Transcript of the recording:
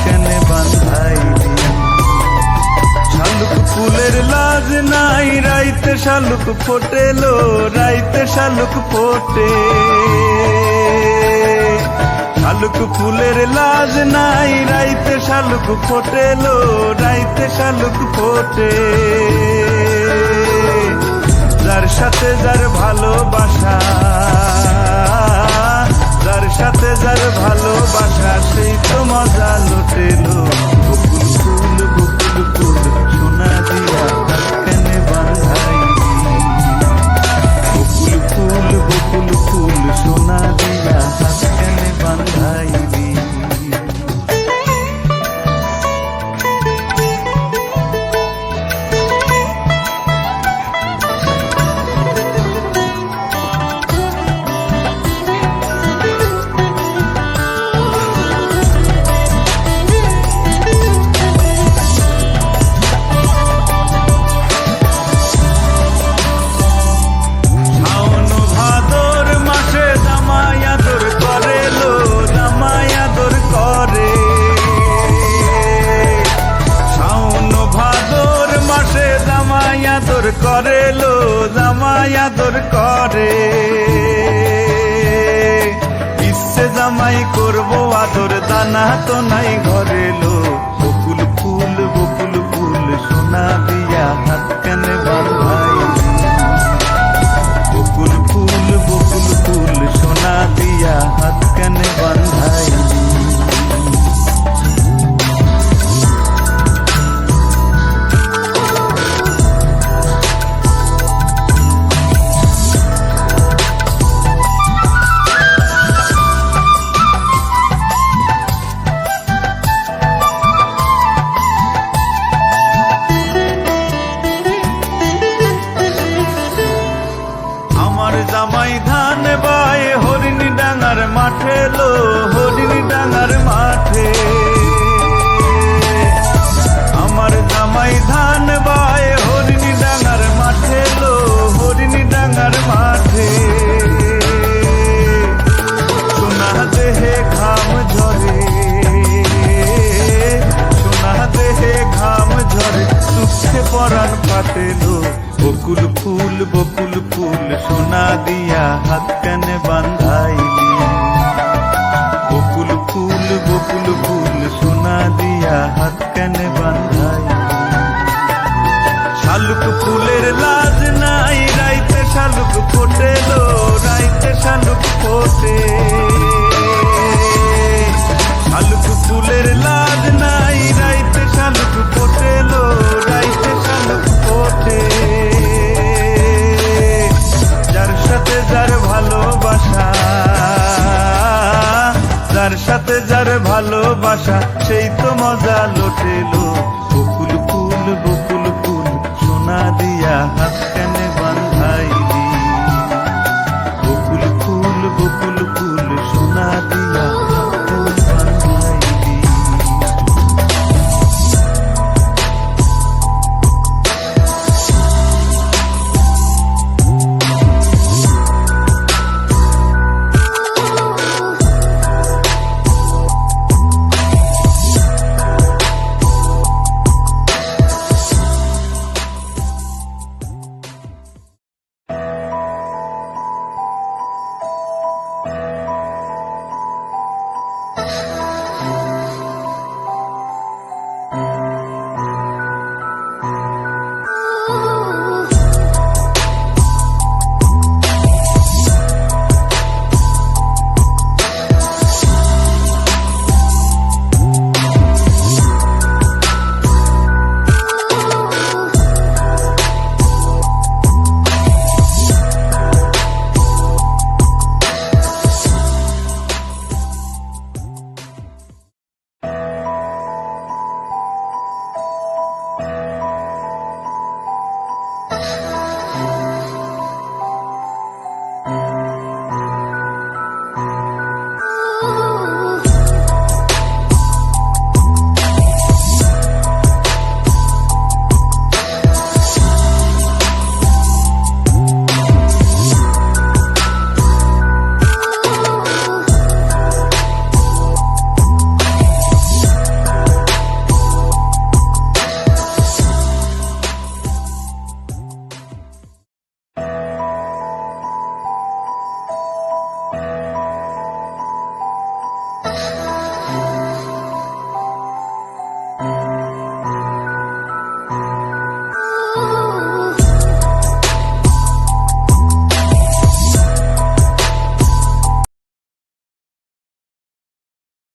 কেনে বান্ধাইলি। শালুক ফুলের লাজ নাই রাইতে শালুক ফোটেলো, রাইতে শালুক ফোটে। শালুক ফুলের লাজ নাই রাইতে শালুক ফোটেলো, রাইতে শালুক ফোটে। যার সাথে যার ভালোবাসা, যার সাথে যার ভালোবাসা সেই তো মজা লুটেলো। বকুল ফুল বকুল ফুল সোনা দিয়া হাত কেনে বাঁধাইলি। বকুল ফুল বকুল ফুল সোনা দিয়া হাত কেনে বাঁধাইলি। করেলো জামাই আদর করে, ইচ্ছে জামাই করবো আদর দানা তো নাই ঘরেলো। বকুল ফুল বকুল ফুল সোনা দিয়া হাত কেনে বাঁধাইলি। বকুল ফুল বকুল ফুল সোনা দিয়া হাত কেনে বাঁধাইলি। জামাই ধান বায় হরিণী ডাঙার মাঠে লো, হরিণী ডাঙার মাঠে। আমার জামাই ধান বায় হরিণী ডাঙার মাঠে লো, হরিণী ডাঙার মাঠে। সোনা দেহে ঘাম ঝরে, সোনা দেহে ঘাম ঝরে, দুঃখে পরাণ পাতেলো। বকুল ফুল বকুল ফুল সোনা দিয়া হাত কেনে বাঁধাইলি। বকুল ফুল বকুল ফুল সোনা দিয়া হাত কেনে বাঁধাইলি। শালুক ফুলের লাজ নাই রাইতে শালুক ফোটেলো, রাইতে শালুক ফোটে। শালুক ফুলের লাজ নাই রাইতে শালুক ফোটেলো, রাইতে শালুক ফোটে। যার সাথে যার ভালোবাসা, যার সাথে যার ভালোবাসা সেই তো মজা লুটেলো। বকুল ফুল বকুল ফুল সোনা দিয়া হাত